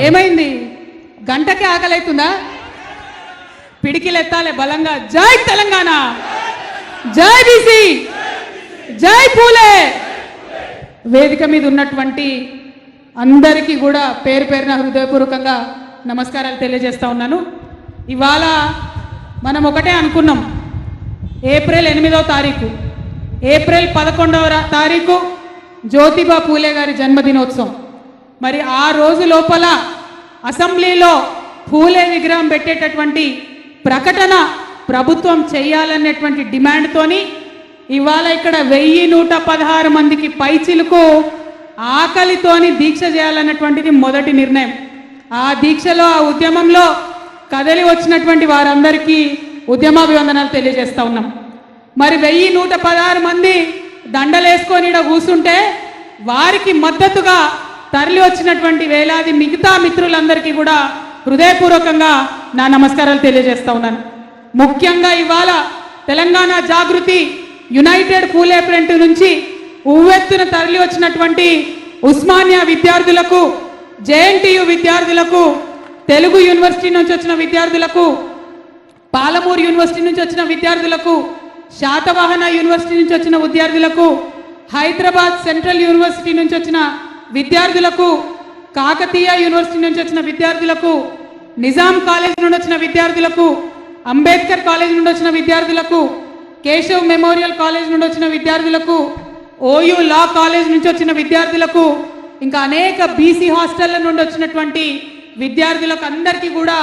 ఏమైంది? గంటకే ఆకలి అవుతుందా? పిడికిలెత్తాలే బలంగా. జై తెలంగాణ, జై బీసీ, జై పూలే. వేదిక మీద ఉన్నటువంటి అందరికీ కూడా పేరు పేరున హృదయపూర్వకంగా నమస్కారాలు తెలియజేస్తా ఉన్నాను. ఇవాళ మనం ఒకటే అనుకున్నాం, ఏప్రిల్ 8వ తారీఖు, ఏప్రిల్ 11వ తారీఖు జ్యోతిబా పూలే గారి జన్మదినోత్సవం. మరి ఆ రోజు లోపల అసెంబ్లీలో పూలే విగ్రహం పెట్టేటటువంటి ప్రకటన ప్రభుత్వం చేయాలనేటువంటి డిమాండ్తోని ఇవాళ ఇక్కడ 1116 మందికి పైచిలుకు ఆకలితోని దీక్ష చేయాలన్నటువంటిది మొదటి నిర్ణయం. ఆ దీక్షలో, ఆ ఉద్యమంలో కదలి వచ్చినటువంటి వారందరికీ ఉద్యమాభివందనాలు తెలియజేస్తా ఉన్నాం. మరి 1116 మంది దండలేసుకొని ఇక్కడ కూర్చుంటే వారికి మద్దతుగా తరలి వచ్చినటువంటి వేలాది మిగతా మిత్రులందరికీ కూడా హృదయపూర్వకంగా నా నమస్కారాలు తెలియజేస్తా ఉన్నాను. ముఖ్యంగా ఇవాళ తెలంగాణ జాగృతి యునైటెడ్ పూలే ఫ్రంట్ నుంచి ఉవ్వెత్తున తరలి వచ్చినటువంటి ఉస్మానియా విద్యార్థులకు, జేఎన్టీయు విద్యార్థులకు, తెలుగు యూనివర్సిటీ నుంచి వచ్చిన విద్యార్థులకు, పాలమూరు యూనివర్సిటీ నుంచి వచ్చిన విద్యార్థులకు, శాతవాహన యూనివర్సిటీ నుంచి వచ్చిన విద్యార్థులకు, హైదరాబాద్ సెంట్రల్ యూనివర్సిటీ నుంచి వచ్చిన విద్యార్థులకు, కాకతీయ యూనివర్సిటీ నుంచి వచ్చిన విద్యార్థులకు, నిజాం కాలేజ్ నుండి వచ్చిన విద్యార్థులకు, అంబేద్కర్ కాలేజ్ నుండి వచ్చిన విద్యార్థులకు, కేశవ్ మెమోరియల్ కాలేజ్ నుండి వచ్చిన విద్యార్థులకు, ఓయూ లా కాలేజ్ నుంచి వచ్చిన విద్యార్థులకు, ఇంకా అనేక బీసీ హాస్టళ్ల నుండి వచ్చినటువంటి విద్యార్థులకు అందరికీ కూడా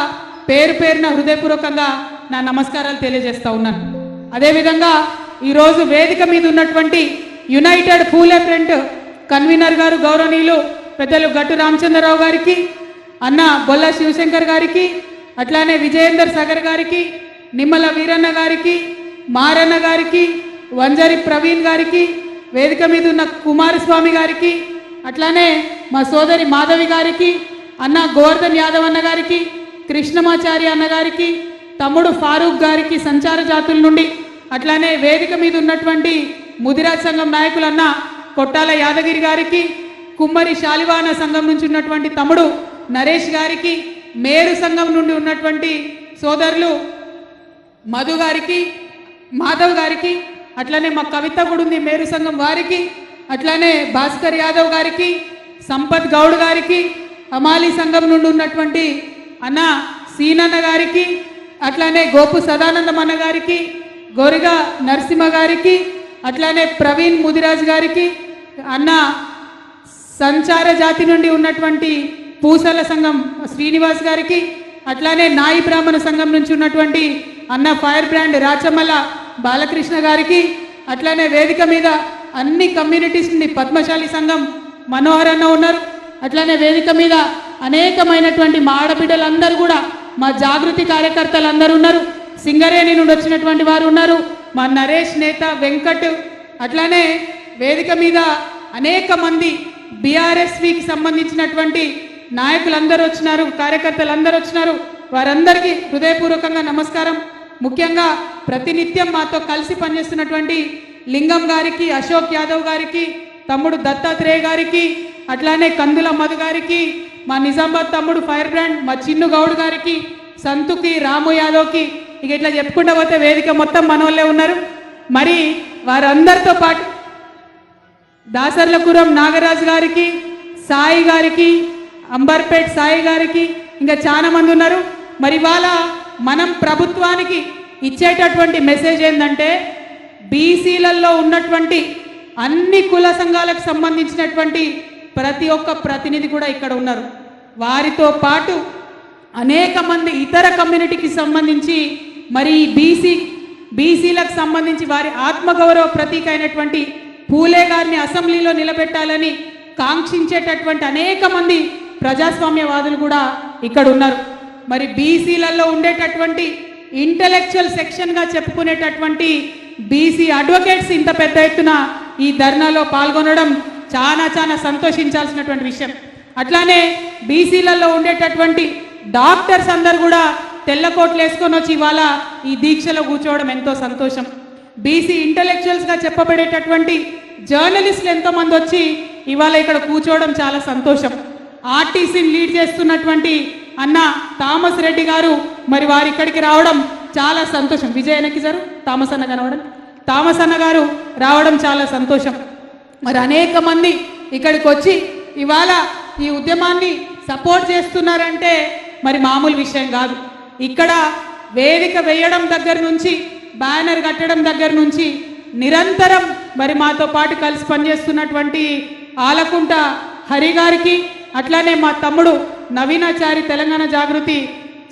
పేరు పేరున హృదయపూర్వకంగా నా నమస్కారాలు తెలియజేస్తా ఉన్నాను. అదేవిధంగా ఈరోజు వేదిక మీద ఉన్నటువంటి యునైటెడ్ పూలే ఫ్రంట్ కన్వీనర్ గారు గౌరవనీయులు పెద్దలు గట్టు రామచంద్రరావు గారికి, అన్న బొల్ల శివశంకర్ గారికి, అట్లానే విజయేందర్ సాగర్ గారికి, నిమ్మల వీరన్న గారికి, మారన్న గారికి, వంజరి ప్రవీణ్ గారికి, వేదిక మీద ఉన్న కుమారస్వామి గారికి, అట్లానే మా సోదరి మాధవి గారికి, అన్న గోవర్ధన్ యాదవ్ అన్న గారికి, కృష్ణమాచారి అన్న గారికి, తమ్ముడు ఫారూక్ గారికి సంచార జాతుల నుండి, అట్లానే వేదిక మీద ఉన్నటువంటి ముదిరాజ్ సంఘం నాయకులు అన్న కొట్టాల యాదగిరి గారికి, కుమ్మరి శాలివాన సంఘం నుంచి ఉన్నటువంటి తమ్ముడు నరేష్ గారికి, మేరు సంఘం నుండి ఉన్నటువంటి సోదరులు మధు గారికి, మాధవ్ గారికి, అట్లానే మా కవిత కూడా ఉంది మేరు సంఘం వారికి, అట్లానే భాస్కర్ యాదవ్ గారికి, సంపత్ గౌడ్ గారికి, హమాలి సంఘం నుండి ఉన్నటువంటి అన్న సీనన్న గారికి, అట్లానే గోపు సదానందం అన్న గారికి, గోరిగా నరసింహ గారికి, అట్లానే ప్రవీణ్ ముదిరాజ్ గారికి, అన్న సంచార జాతి నుండి ఉన్నటువంటి పూసల సంఘం శ్రీనివాస్ గారికి, అట్లానే నాయి బ్రాహ్మణ సంఘం నుంచి ఉన్నటువంటి అన్న ఫైర్ బ్రాండ్ రాచమల్ల బాలకృష్ణ గారికి, అట్లానే వేదిక మీద అన్ని కమ్యూనిటీస్ నుండి పద్మశాలి సంఘం మనోహర్ అన్న ఉన్నారు, అట్లానే వేదిక మీద అనేకమైనటువంటి మా ఆడబిడ్డలందరూ కూడా, మా జాగృతి కార్యకర్తలు అందరూ ఉన్నారు, సింగరేణి నుండి వచ్చినటువంటి వారు ఉన్నారు, మా నరేష్ నేత వెంకట్, అట్లానే వేదిక మీద అనేక మంది బీఆర్ఎస్వికి సంబంధించినటువంటి నాయకులందరూ వచ్చినారు, కార్యకర్తలు అందరూ వచ్చినారు. వారందరికీ హృదయపూర్వకంగా నమస్కారం. ముఖ్యంగా ప్రతినిత్యం మాతో కలిసి పనిచేస్తున్నటువంటి లింగం గారికి, అశోక్ యాదవ్ గారికి, తమ్ముడు దత్తాత్రేయ గారికి, అట్లానే కందుల మధు గారికి, మా నిజామాబాద్ తమ్ముడు ఫైర్ బ్రాండ్ మా చిన్ను గౌడ్ గారికి, సంతుకి, రాము యాదవ్కి, ఇక ఇట్లా చెప్పుకుంటూ పోతే వేదిక మొత్తం మనోళ్ళే ఉన్నారు. మరి వారందరితో పాటు దాసర్లపురం నాగరాజు గారికి, సాయి గారికి, అంబర్పేట్ సాయి గారికి, ఇంకా చాలా మంది ఉన్నారు. మరి ఇవాళ మనం ప్రభుత్వానికి ఇచ్చేటటువంటి మెసేజ్ ఏంటంటే, బీసీలలో ఉన్నటువంటి అన్ని కుల సంఘాలకు సంబంధించినటువంటి ప్రతి ఒక్క ప్రతినిధి కూడా ఇక్కడ ఉన్నారు. వారితో పాటు అనేక మంది ఇతర కమ్యూనిటీకి సంబంధించి మరి బీసీలకు సంబంధించి వారి ఆత్మగౌరవ ప్రతీక అయినటువంటి పూలే గారిని అసెంబ్లీలో నిలబెట్టాలని కాంక్షించేటటువంటి అనేక మంది ప్రజాస్వామ్యవాదులు కూడా ఇక్కడ ఉన్నారు. మరి బీసీలలో ఉండేటటువంటి ఇంటలెక్చువల్ సెక్షన్గా చెప్పుకునేటటువంటి బీసీ అడ్వకేట్స్ ఇంత పెద్ద ఎత్తున ఈ ధర్నాలో పాల్గొనడం చాలా సంతోషించాల్సినటువంటి విషయం. అట్లానే బీసీలలో ఉండేటటువంటి డాక్టర్స్ అందరు కూడా తెల్లకోట్లు వేసుకొని వచ్చి ఇవాళ ఈ దీక్షలో కూర్చోవడం ఎంతో సంతోషం. బీసీ ఇంటలెక్చువల్స్గా చెప్పబడేటటువంటి జర్నలిస్టులు ఎంతోమంది వచ్చి ఇవాళ ఇక్కడ కూర్చోవడం చాలా సంతోషం. ఆర్టీసీని లీడ్ చేస్తున్నటువంటి అన్న థామస్ రెడ్డి గారు మరి వారి ఇక్కడికి రావడం చాలా సంతోషం. విజయనకి గారు థామస్ అన్న కనవడం, థామస్ అన్న గారు రావడం చాలా సంతోషం. మరి అనేక మంది ఇక్కడికి వచ్చి ఇవాళ ఈ ఉద్యమాన్ని సపోర్ట్ చేస్తున్నారంటే మరి మామూలు విషయం కాదు. ఇక్కడ వేదిక వేయడం దగ్గర నుంచి బ్యానర్ కట్టడం దగ్గర నుంచి నిరంతరం మరి మాతో పాటు కలిసి పనిచేస్తున్నటువంటి ఆలకుంట హరి గారికి, అట్లానే మా తమ్ముడు నవీనాచారి తెలంగాణ జాగృతి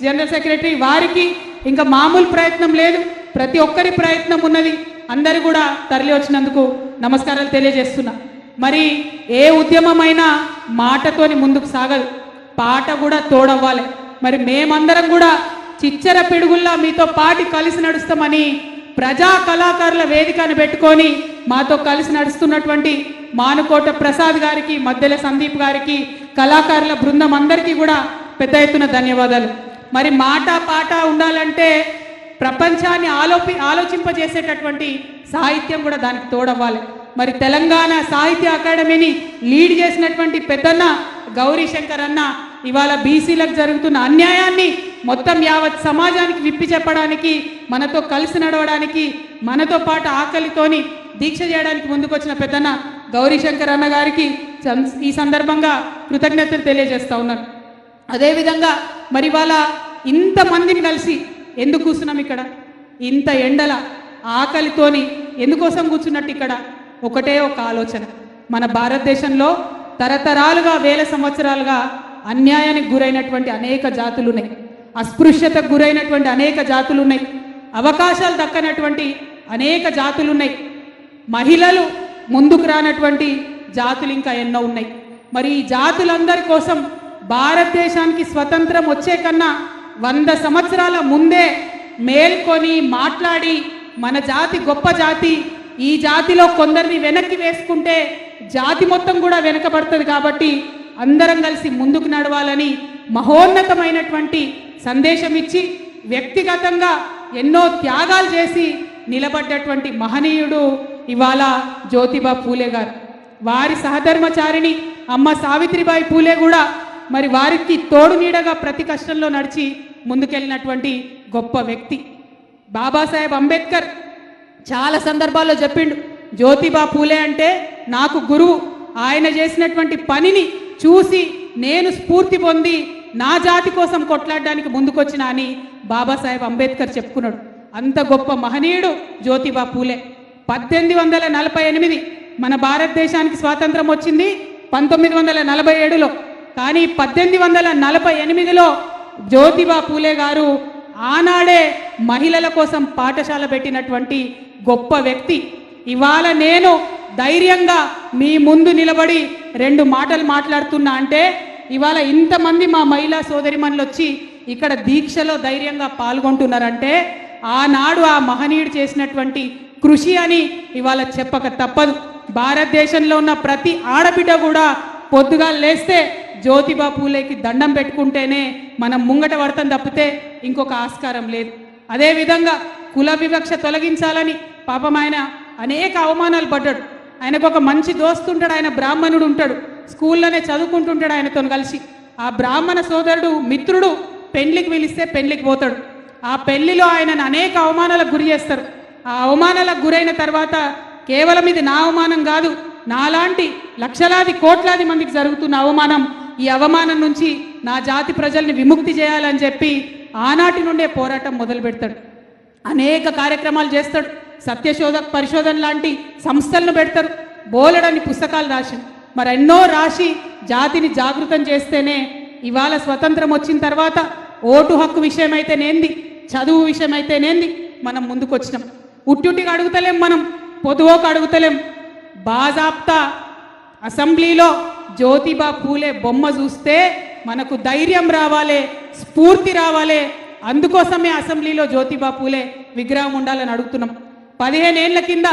జనరల్ సెక్రటరీ వారికి ఇంకా మామూలు ప్రయత్నం లేదు, ప్రతి ఒక్కరి ప్రయత్నం ఉన్నది. అందరూ కూడా తరలి వచ్చినందుకు నమస్కారాలు తెలియజేస్తున్నా. మరి ఏ ఉద్యమమైనా మాటతోని ముందుకు సాగదు, పాట కూడా తోడవ్వాలి. మరి మేమందరం కూడా చిచ్చర పిడుగుల్లా మీతో పాటు కలిసి నడుస్తామని ప్రజా కళాకారుల వేదికను పెట్టుకొని మాతో కలిసి నడుస్తున్నటువంటి మానుకోట ప్రసాద్ గారికి, మధ్యల సందీప్ గారికి, కళాకారుల బృందం అందరికీ కూడా పెద్ద ఎత్తున ధన్యవాదాలు. మరి మాట పాట ఉండాలంటే ప్రపంచాన్ని ఆలోచింపజేసేటటువంటి సాహిత్యం కూడా దానికి తోడవ్వాలి. మరి తెలంగాణ సాహిత్య అకాడమీని లీడ్ చేసినటువంటి పెద్దన్న గౌరీ శంకర్ అన్న ఇవాళ బీసీలకు జరుగుతున్న అన్యాయాన్ని మొత్తం యావత్ సమాజానికి విప్పి చెప్పడానికి, మనతో కలిసి నడవడానికి, మనతో పాటు ఆకలితోని దీక్ష చేయడానికి ముందుకొచ్చిన పెద్దన్న గౌరీ శంకర్ అన్న గారికి ఈ సందర్భంగా కృతజ్ఞతలు తెలియజేస్తా ఉన్నాను. అదేవిధంగా మరి ఇవాళ ఇంతమందిని కలిసి ఎందుకు కూర్చున్నాం ఇక్కడ, ఇంత ఎండల ఆకలితోని ఎందుకోసం కూర్చున్నట్టు ఇక్కడ ఒకటే ఒక ఆలోచన. మన భారతదేశంలో తరతరాలుగా వేల సంవత్సరాలుగా అన్యాయానికి గురైనటువంటి అనేక జాతులు ఉన్నాయి, అస్పృశ్యతకు గురైనటువంటి అనేక జాతులు ఉన్నాయి, అవకాశాలు దక్కనటువంటి అనేక జాతులు ఉన్నాయి, మహిళలు ముందుకు రానటువంటి జాతులు ఇంకా ఎన్నో ఉన్నాయి. మరి ఈ జాతులందరి కోసం భారతదేశానికి స్వతంత్రం వచ్చే కన్నా 100 సంవత్సరాల ముందే మేల్కొని మాట్లాడి మన జాతి గొప్ప జాతి, ఈ జాతిలో కొందరిని వెనక్కి వేసుకుంటే జాతి మొత్తం కూడా వెనకబడుతుంది, కాబట్టి అందరం కలిసి ముందుకు నడవాలని మహోన్నతమైనటువంటి సందేశం ఇచ్చి వ్యక్తిగతంగా ఎన్నో త్యాగాలు చేసి నిలబడ్డటువంటి మహనీయుడు ఇవాళ జ్యోతిబా పూలే గారు. వారి సహధర్మచారిణి అమ్మ సావిత్రిబాయి పూలే కూడా మరి వారికి తోడు నీడగా ప్రతి కష్టంలో నడిచి ముందుకెళ్ళినటువంటి గొప్ప వ్యక్తి. బాబాసాహెబ్ అంబేద్కర్ చాలా సందర్భాల్లో చెప్పిండు, జ్యోతిబా పూలే అంటే నాకు గురువు, ఆయన చేసినటువంటి పనిని చూసి నేను స్ఫూర్తి పొంది నా జాతి కోసం కొట్లాడడానికి ముందుకొచ్చిన అని బాబాసాహెబ్ అంబేద్కర్ చెప్పుకున్నాడు. అంత గొప్ప మహనీయుడు జ్యోతిబా పూలే. 1848 మన భారతదేశానికి స్వాతంత్రం వచ్చింది 1947లో, కానీ 1848లో జ్యోతిబా పూలే గారు ఆనాడే మహిళల కోసం పాఠశాల పెట్టినటువంటి గొప్ప వ్యక్తి. ఇవాళ నేను ధైర్యంగా మీ ముందు నిలబడి 2 మాటలు మాట్లాడుతున్నా అంటే ఇవాళ ఇంతమంది మా మహిళా సోదరిమణులు వచ్చి ఇక్కడ దీక్షలో ధైర్యంగా పాల్గొంటున్నారంటే ఆనాడు ఆ మహనీయుడు చేసినటువంటి కృషి అని ఇవాళ చెప్పక తప్పదు. భారతదేశంలో ఉన్న ప్రతి ఆడబిడ్డ కూడా పొద్దుగా లేస్తే జ్యోతిబా పూలేకి దండం పెట్టుకుంటేనే మనం ముంగట పడతాం తప్పితే ఇంకొక ఆస్కారం లేదు. అదేవిధంగా కుల వివక్ష తొలగించాలని పాపం ఆయన అనేక అవమానాలు పడ్డాడు. ఆయనకు ఒక మంచి దోస్తు ఉంటాడు, ఆయన బ్రాహ్మణుడు ఉంటాడు, స్కూల్లోనే చదువుకుంటుంటాడు ఆయనతో కలిసి. ఆ బ్రాహ్మణ సోదరుడు మిత్రుడు పెళ్లికి పిలిస్తే పెళ్లికి పోతాడు. ఆ పెళ్లిలో ఆయనను అనేక అవమానాలకు గురి చేస్తారు. ఆ అవమానాలకు గురైన తర్వాత కేవలం ఇది నా అవమానం కాదు, నాలాంటి లక్షలాది కోట్లాది మందికి జరుగుతున్న అవమానం, ఈ అవమానం నుంచి నా జాతి ప్రజల్ని విముక్తి చేయాలని చెప్పి ఆనాటి నుండే పోరాటం మొదలు పెడతాడు. అనేక కార్యక్రమాలు చేస్తాడు, సత్యశోధక్ పరిశోధన లాంటి సంస్థలను పెడతారు, బోలెడని పుస్తకాలు రాసి మరి ఎన్నో రాసి జాతిని జాగృతం చేస్తేనే ఇవాళ స్వతంత్రం వచ్చిన తర్వాత ఓటు హక్కు విషయమైతేనేంది, చదువు విషయమైతేనేంది మనం ముందుకు వచ్చినాం. ఉట్టుటిగా అడుగుతలేం, మనం పొదువోకు అడుగుతలేం. బాజాప్తా అసెంబ్లీలో జ్యోతిబా పూలే బొమ్మ చూస్తే మనకు ధైర్యం రావాలి, స్ఫూర్తి రావాలి. అందుకోసమే అసెంబ్లీలో జ్యోతిబా పూలే విగ్రహం ఉండాలని అడుగుతున్నాం. 15 ఏళ్ల కింద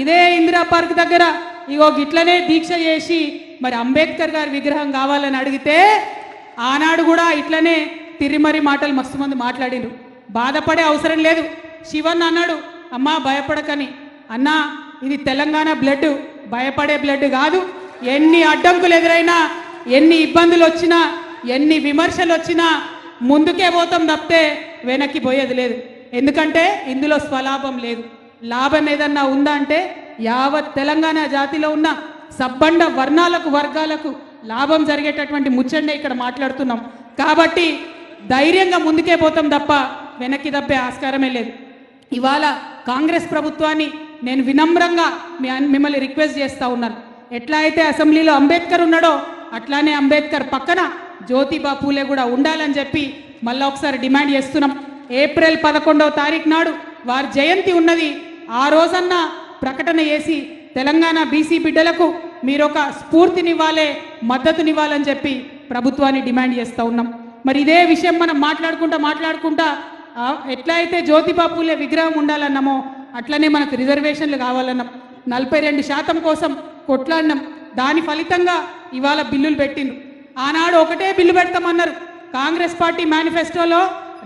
ఇదే ఇందిరా పార్క్ దగ్గర ఇగో గిట్లనే దీక్ష చేసి మరి అంబేద్కర్ గారి విగ్రహం కావాలని అడిగితే ఆనాడు కూడా ఇట్లనే తిరిమరి మాటలు మస్తు మంది మాట్లాడిరు. బాధపడే అవసరం లేదు. శివన్ అన్నాడు, అమ్మా భయపడకని. అన్నా ఇది తెలంగాణ బ్లడ్, భయపడే బ్లడ్ కాదు. ఎన్ని అడ్డంకులు ఎదురైనా ఎన్ని ఇబ్బందులు వచ్చినా ఎన్ని విమర్శలు వచ్చినా ముందుకే పోతాం తప్పితే వెనక్కి పోయేది లేదు. ఎందుకంటే ఇందులో స్వలాభం లేదు. లాభం ఏదన్నా ఉందా అంటే యావత్ తెలంగాణ జాతిలో ఉన్న సబ్బండ వర్ణాలకు వర్గాలకు లాభం జరిగేటటువంటి ముచ్చండే ఇక్కడ మాట్లాడుతున్నాం. కాబట్టి ధైర్యంగా ముందుకే పోతాం తప్ప వెనక్కి తప్పే ఆస్కారమే లేదు. ఇవాళ కాంగ్రెస్ ప్రభుత్వాన్ని నేను వినమ్రంగా మిమ్మల్ని రిక్వెస్ట్ చేస్తూ ఉన్నాను. ఎట్లా అయితే అసెంబ్లీలో అంబేద్కర్ ఉన్నాడో అట్లానే అంబేద్కర్ పక్కన జ్యోతిబా పూలే కూడా ఉండాలని చెప్పి మళ్ళీ ఒకసారి డిమాండ్ చేస్తున్నాం. ఏప్రిల్ 11వ తారీఖు నాడు వారి జయంతి ఉన్నది. ఆ రోజన్నా ప్రకటన చేసి తెలంగాణ బీసీ బిడ్డలకు మీరు ఒక స్ఫూర్తినివ్వాలే, మద్దతునివ్వాలని చెప్పి ప్రభుత్వాన్ని డిమాండ్ చేస్తూ ఉన్నాం. మరి ఇదే విషయం మనం మాట్లాడుకుంటా ఎట్లా అయితే జ్యోతిబా పూలే విగ్రహం ఉండాలన్నామో అట్లనే మనకు రిజర్వేషన్లు కావాలన్నాం. 42% కోసం కొట్లాడినాం. దాని ఫలితంగా ఇవాళ బిల్లులు పెట్టిండ్రు. ఆనాడు ఒకటే బిల్లు పెడతామన్నారు. కాంగ్రెస్ పార్టీ మేనిఫెస్టోలో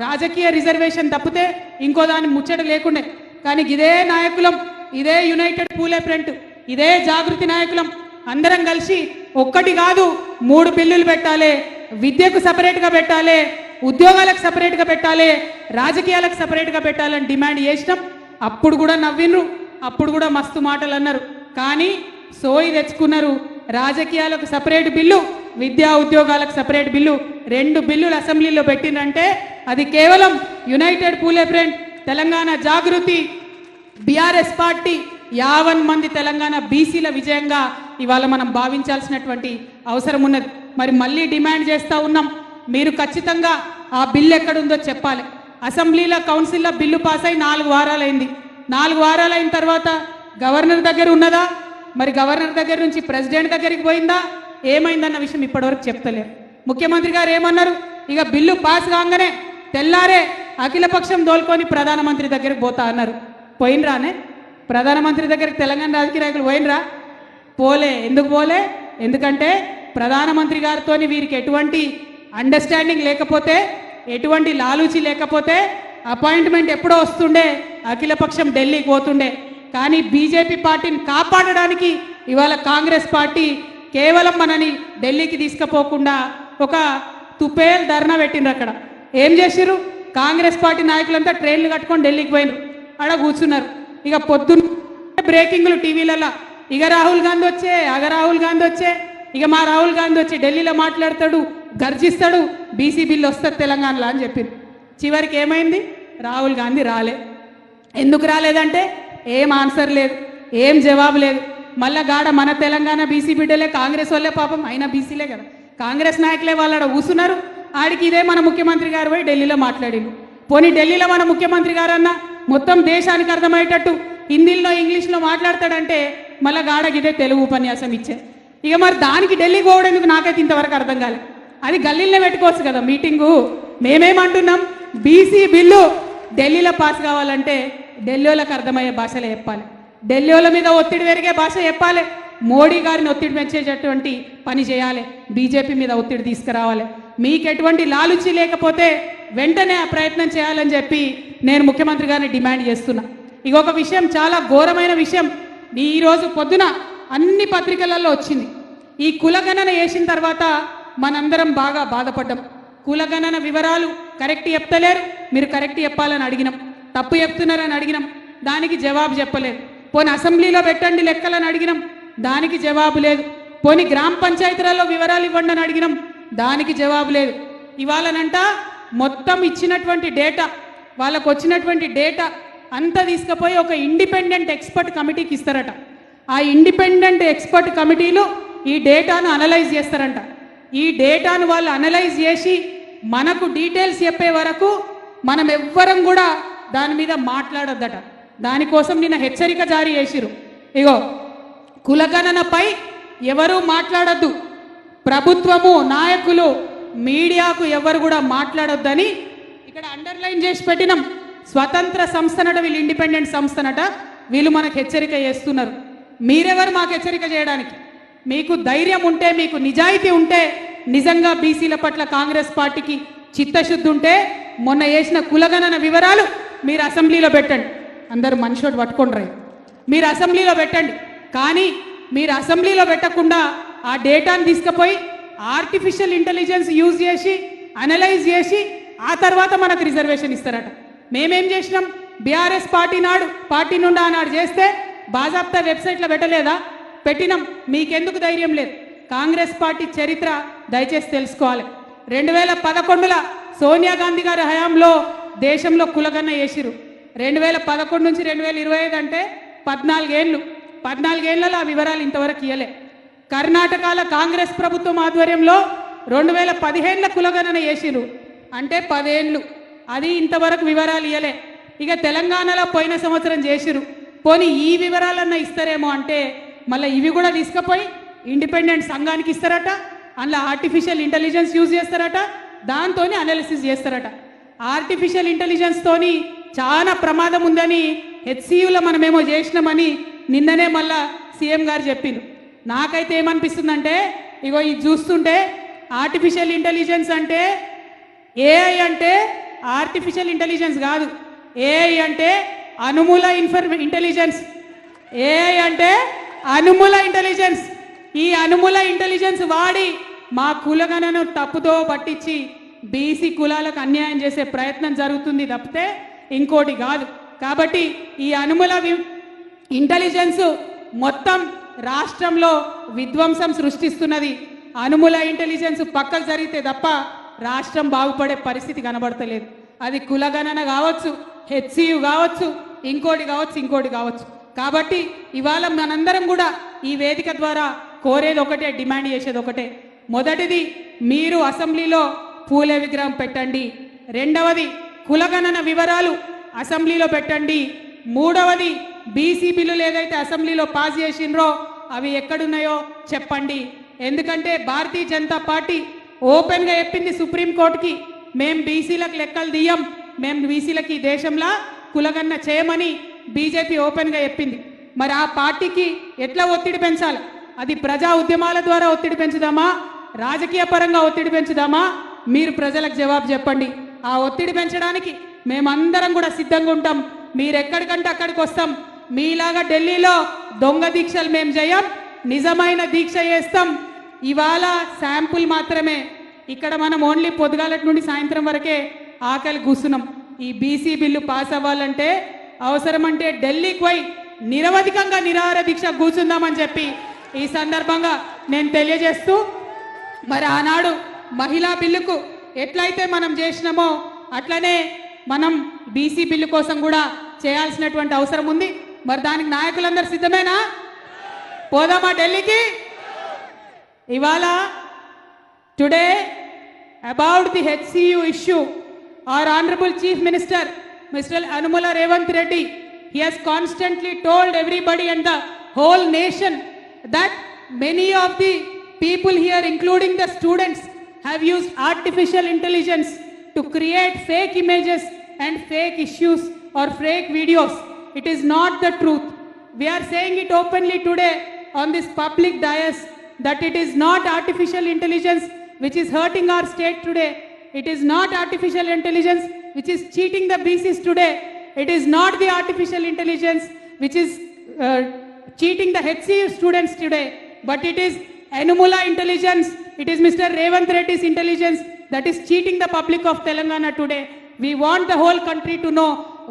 రాజకీయ రిజర్వేషన్ తప్పితే ఇంకో దాని ముచ్చట లేకుండే. కానీ ఇదే నాయకులం, ఇదే యునైటెడ్ పూలే ఫ్రంట్, ఇదే జాగృతి నాయకులం అందరం కలిసి ఒక్కటి కాదు 3 బిల్లులు పెట్టాలి. విద్యకు సపరేట్గా పెట్టాలి, ఉద్యోగాలకు సపరేట్గా పెట్టాలి, రాజకీయాలకు సపరేట్గా పెట్టాలని డిమాండ్ చేసినాం. అప్పుడు కూడా నవ్విండ్రు, అప్పుడు కూడా మస్తు మాటలు అన్నారు. కానీ సోయి తెచ్చుకున్నారు. రాజకీయాలకు సపరేట్ బిల్లు, విద్యా ఉద్యోగాలకు సపరేట్ బిల్లు, 2 బిల్లులు అసెంబ్లీలో పెట్టిందంటే అది కేవలం యునైటెడ్ పూలే ఫ్రంట్, తెలంగాణ జాగృతి, బీఆర్ఎస్ పార్టీ 50 మంది తెలంగాణ బీసీల విజయంగా ఇవాళ మనం భావించాల్సినటువంటి అవసరం ఉన్నది. మరి మళ్ళీ డిమాండ్ చేస్తూ ఉన్నాం, మీరు ఖచ్చితంగా ఆ బిల్లు ఎక్కడుందో చెప్పాలి. అసెంబ్లీలో కౌన్సిల్లో బిల్లు పాస్ అయి 4 వారాలైంది. 4 వారాలు అయిన తర్వాత గవర్నర్ దగ్గర ఉన్నదా? మరి గవర్నర్ దగ్గర నుంచి ప్రెసిడెంట్ దగ్గరికి పోయిందా? ఏమైందన్న విషయం ఇప్పటివరకు చెప్తలేరు. ముఖ్యమంత్రి గారు ఏమన్నారు? ఇక బిల్లు పాస్ కాగానే తెల్లారే అఖిలపక్షం దోల్కొని ప్రధానమంత్రి దగ్గరికి పోతా అన్నారు. పోయినరానే ప్రధానమంత్రి దగ్గరికి తెలంగాణ రాజకీయ నాయకులు పోయినరా? పోలే. ఎందుకు పోలే? ఎందుకంటే ప్రధానమంత్రి గారితో వీరికి ఎటువంటి అండర్స్టాండింగ్ లేకపోతే, ఎటువంటి లాలూచి లేకపోతే అపాయింట్మెంట్ ఎప్పుడో వస్తుండే, అఖిలపక్షం ఢిల్లీకి పోతుండే. కానీ బీజేపీ పార్టీని కాపాడడానికి ఇవాళ కాంగ్రెస్ పార్టీ కేవలం మనని ఢిల్లీకి తీసుకుపోకుండా ఒక తుపేల్ ధర్నా పెట్టిండ్రు. అక్కడ ఏం చేసిర్రు? కాంగ్రెస్ పార్టీ నాయకులంతా ట్రైన్లు కట్టుకొని ఢిల్లీకి పోయినరు. ఆడ కూర్చున్నారు. ఇక పొద్దున్న బ్రేకింగ్లు టీవీలలో, ఇక రాహుల్ గాంధీ వచ్చే, రాహుల్ గాంధీ వచ్చే, ఇక మా రాహుల్ గాంధీ వచ్చి ఢిల్లీలో మాట్లాడతాడు, గర్జిస్తాడు, బీసీ బిల్లు వస్తుంది తెలంగాణలో అని చెప్పింది. చివరికి ఏమైంది? రాహుల్ గాంధీ రాలే. ఎందుకు రాలేదంటే ఏం ఆన్సర్ లేదు, ఏం జవాబు లేదు. మళ్ళా గాడ మన తెలంగాణ బీసీ బిడ్డలే, కాంగ్రెస్ వాళ్ళే పాపం, అయినా బీసీలే కదా, కాంగ్రెస్ నాయకులే వాళ్ళ కూసున్నారు. ఆడికి ఇదే మన ముఖ్యమంత్రి గారు పోయి ఢిల్లీలో మాట్లాడిండు. పోనీ ఢిల్లీలో మన ముఖ్యమంత్రి గారన్నా మొత్తం దేశానికి అర్థమయ్యేటట్టు హిందీలో ఇంగ్లీష్లో మాట్లాడతాడంటే మళ్ళీ గాడకి ఇదే తెలుగు ఉపన్యాసం ఇచ్చే. ఇక మరి దానికి ఢిల్లీకి పోవడానికి నాకైతే ఇంతవరకు అర్థం కాలేదు. అది గల్లీలో పెట్టుకోవచ్చు కదా మీటింగు. మేమేమంటున్నాం? బీసీ బిల్లు ఢిల్లీలో పాస్ కావాలంటే ఢిల్లీలకు అర్థమయ్యే భాషలో చెప్పాలి, ఢిల్లీల మీద ఒత్తిడి పెరిగే భాష చెప్పాలి, మోడీ గారిని ఒత్తిడి పెంచేటటువంటి పని చేయాలి, బీజేపీ మీద ఒత్తిడి తీసుకురావాలి. మీకు ఎటువంటి లాలుచి లేకపోతే వెంటనే ఆ ప్రయత్నం చేయాలని చెప్పి నేను ముఖ్యమంత్రి గారిని డిమాండ్ చేస్తున్నా. ఇంకొక విషయం, చాలా ఘోరమైన విషయం, ఈరోజు పొద్దున అన్ని పత్రికలలో వచ్చింది. ఈ కులగణన వేసిన తర్వాత మనందరం బాగా బాధపడ్డాం. కులగణన వివరాలు కరెక్ట్ చెప్తలేరు, మీరు కరెక్ట్ చెప్పాలని అడిగినాం, తప్పు చెప్తున్నారని అడిగినాం, దానికి జవాబు చెప్పలేదు. పోనీ అసెంబ్లీలో పెట్టండి లెక్కలని అడిగినాం, దానికి జవాబు లేదు. పోనీ గ్రామ పంచాయతీలలో వివరాలు ఇవ్వండి అని అడిగినాం, దానికి జవాబు లేదు. ఇవాళనంట మొత్తం ఇచ్చినటువంటి డేటా, వాళ్ళకు వచ్చినటువంటి డేటా అంతా తీసుకుపోయి ఒక ఇండిపెండెంట్ ఎక్స్పర్ట్ కమిటీకి ఇస్తారట. ఆ ఇండిపెండెంట్ ఎక్స్పర్ట్ కమిటీలు ఈ డేటాను అనలైజ్ చేస్తారంట. ఈ డేటాను వాళ్ళు అనలైజ్ చేసి మనకు డీటెయిల్స్ చెప్పే వరకు మనం ఎవ్వరం కూడా దాని మీద మాట్లాడొద్దట. దానికోసం నిన్న హెచ్చరిక జారీ చేసిరు. ఇగో, కులగణనపై ఎవరు మాట్లాడొద్దు, ప్రభుత్వము, నాయకులు, మీడియాకు ఎవరు కూడా మాట్లాడొద్దని ఇక్కడ అండర్లైన్ చేసి పెట్టినాం. స్వతంత్ర సంస్థనట, వీళ్ళు ఇండిపెండెంట్ సంస్థనట, వీళ్ళు మనకు హెచ్చరిక చేస్తున్నారు. మీరెవరు మాకు హెచ్చరిక చేయడానికి? మీకు ధైర్యం ఉంటే, మీకు నిజాయితీ ఉంటే, నిజంగా బీసీల పట్ల కాంగ్రెస్ పార్టీకి చిత్తశుద్ధి ఉంటే మొన్న వేసిన కులగణన వివరాలు మీరు అసెంబ్లీలో పెట్టండి. అందరూ మనిషోటి పట్టుకోండి, మీరు అసెంబ్లీలో పెట్టండి. కానీ మీరు అసెంబ్లీలో పెట్టకుండా ఆ డేటాను తీసుకుపోయి ఆర్టిఫిషియల్ ఇంటెలిజెన్స్ యూజ్ చేసి అనలైజ్ చేసి ఆ తర్వాత మనకు రిజర్వేషన్ ఇస్తారట. మేమేం చేసినాం, బీఆర్ఎస్ పార్టీ నుండి ఆనాడు చేస్తే బాజాప్తా వెబ్సైట్లో పెట్టలేదా? పెట్టినాం. మీకెందుకు ధైర్యం లేదు? కాంగ్రెస్ పార్టీ చరిత్ర దయచేసి తెలుసుకోవాలి. 2011లో సోనియా గాంధీ గారి హయాంలో దేశంలో కులగన్న వేసిరు. 2011 నుంచి 2025 అంటే 14 ఏళ్ళు. 14 ఏళ్లలో ఆ వివరాలు ఇంతవరకు ఇయ్యలే. కర్ణాటకలో కాంగ్రెస్ ప్రభుత్వం ఆధ్వర్యంలో 2015లో కులగణన వేసిరు, అంటే 10 ఏళ్ళు. అది ఇంతవరకు వివరాలు ఇయ్యలే. ఇక తెలంగాణలో పోయిన సంవత్సరం చేసిరు. పోనీ ఈ వివరాలన్నా ఇస్తారేమో అంటే మళ్ళీ ఇవి కూడా తీసుకుపోయి ఇండిపెండెంట్ సంఘానికి ఇస్తారట. అందులో ఆర్టిఫిషియల్ ఇంటెలిజెన్స్ యూజ్ చేస్తారట, దాంతోనే అనాలిసిస్ చేస్తారట. ఆర్టిఫిషియల్ ఇంటెలిజెన్స్తోని చాలా ప్రమాదం ఉందని హెచ్సియులో మనమేమో చేసినామని నిన్ననే మళ్ళా సీఎం గారు చెప్పిండు. నాకైతే ఏమనిపిస్తుందంటే, ఇగో ఇది చూస్తుంటే ఆర్టిఫిషియల్ ఇంటెలిజెన్స్ అంటే ఏఐ అంటే ఆర్టిఫిషియల్ ఇంటెలిజెన్స్ కాదు. ఏఐ అంటే అనుమూల ఇంటెలిజెన్స్. ఏఐ అంటే అనుమూల ఇంటెలిజెన్స్. ఈ అనుమూల ఇంటెలిజెన్స్ వాడి మా కులగణను తప్పుతో పట్టించి బీసీ కులాలకు అన్యాయం చేసే ప్రయత్నం జరుగుతుంది తప్పితే ఇంకోటి కాదు. కాబట్టి ఈ అనుమూల ఇంటెలిజెన్స్ మొత్తం రాష్ట్రంలో విధ్వంసం సృష్టిస్తున్నది. అనుమూల ఇంటెలిజెన్స్ పక్కకు జరిగితే తప్ప రాష్ట్రం బాగుపడే పరిస్థితి కనబడతలేదు. అది కులగణన కావచ్చు, హెచ్సియు కావచ్చు, ఇంకోటి కావచ్చు. కాబట్టి ఇవాళ మనందరం కూడా ఈ వేదిక ద్వారా కోరేది ఒకటే, డిమాండ్ చేసేది ఒకటే. మొదటిది, మీరు అసెంబ్లీలో పూలే విగ్రహం పెట్టండి. రెండవది, కులగణన వివరాలు అసెంబ్లీలో పెట్టండి. మూడవది, బీసీ బిల్లులు ఏదైతే అసెంబ్లీలో పాస్ చేసిండ్రో అవి ఎక్కడున్నాయో చెప్పండి. ఎందుకంటే భారతీయ జనతా పార్టీ ఓపెన్గా చెప్పింది సుప్రీంకోర్టుకి, మేము బీసీలకు లెక్కలు తీయం, మేము బీసీలకి ఈ దేశంలో కులగన్న చేయమని బీజేపీ ఓపెన్గా చెప్పింది. మరి ఆ పార్టీకి ఎట్లా ఒత్తిడి పెంచాలి? అది ప్రజా ఉద్యమాల ద్వారా ఒత్తిడి పెంచుదామా, రాజకీయ పరంగా ఒత్తిడి పెంచుదామా? మీరు ప్రజలకు జవాబు చెప్పండి. ఆ ఒత్తిడి పెంచడానికి మేమందరం కూడా సిద్ధంగా ఉంటాం. మీరు ఎక్కడికంటే అక్కడికి వస్తాం. మీలాగా ఢిల్లీలో దొంగ దీక్షలు మేము చేయం, నిజమైన దీక్ష చేస్తాం. ఇవాళ శాంపుల్ మాత్రమే. ఇక్కడ మనం ఓన్లీ పొద్దుగాలటి నుండి సాయంత్రం వరకే ఆకలి కూస్తున్నాం. ఈ బీసీ బిల్లు పాస్ అవ్వాలంటే అవసరమంటే ఢిల్లీకి పోయి నిరవధికంగా నిరాహార దీక్ష కూర్చుందామని చెప్పి ఈ సందర్భంగా నేను తెలియజేస్తూ, మరి ఆనాడు మహిళా బిల్లుకు ఎట్లయితే మనం చేసినామో అట్లనే మనం బీసీ బిల్లు కోసం కూడా చేయాల్సినటువంటి అవసరం ఉంది. మరి దానికి నాయకులందరూ సిద్ధమేనా? పోదామా ఢిల్లీకి? ఇవాళ today about the HCU issue, our honorable chief minister Mr. Anumula Revanth Reddy, he has constantly told everybody and the whole nation that many of the people here, including the students, have used artificial intelligence to create fake images and fake issues or fake videos. It is not the truth. We are saying it openly today on this public dais that it is not artificial intelligence which is hurting our state today. It is not artificial intelligence which is cheating the BCs today. It is not the artificial intelligence which is cheating the HCU students today. But it is Anumula intelligence. It is Mr. Revanth Reddy's intelligence that is cheating the public of Telangana today. We want the whole country to know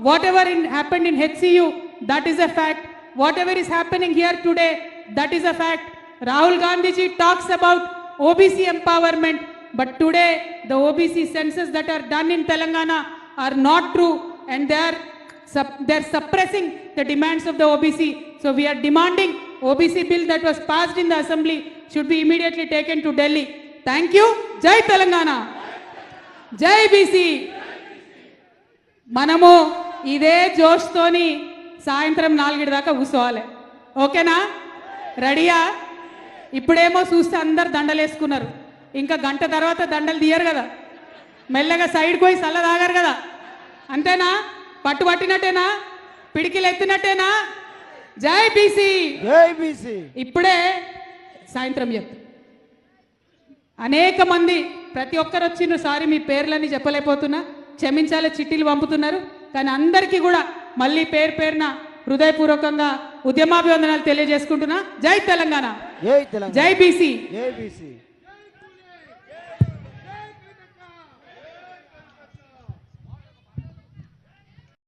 whatever happened in HCU, that is a fact. Whatever is happening here today, that is a fact. Rahul Gandhi ji talks about OBC empowerment. But today, the OBC census that are done in Telangana are not true, and they are suppressing the demands of the OBC. So we are demanding OBC bill that was passed in the assembly should be immediately taken to Delhi. Thank you. Jai Telangana. Jai BC. మనము ఇదే జోష్తోని సాయంత్రం 4 దాకా కూర్చోవాలి. ఓకేనా? రెడీయా? ఇప్పుడేమో చూస్తే అందరు దండలేసుకున్నారు. ఇంకా గంట తర్వాత దండలు తీయరు కదా, మెల్లగా సైడ్కి పోయి చల్ల తాగారు కదా. అంతేనా? పట్టినట్టేనా? పిడికిలు ఎత్తినట్టేనా? జై బీసీ. జై బీసీ. ఇప్పుడే సాయంత్రం చెప్తా. అనేక మంది ప్రతి ఒక్కరు వచ్చిండ్రు. సారీ మీ పేర్లని చెప్పలేకపోతున్నా, క్షమించాలి. చిట్టీలు పంపుతున్నారు. కానీ అందరికీ కూడా మళ్ళీ పేరున హృదయపూర్వకంగా ఉద్యమాభివందనాలు తెలియజేసుకుంటున్నా. జై తెలంగాణ. జై తెలంగాణ. జై బీసీ. జై బీసీ.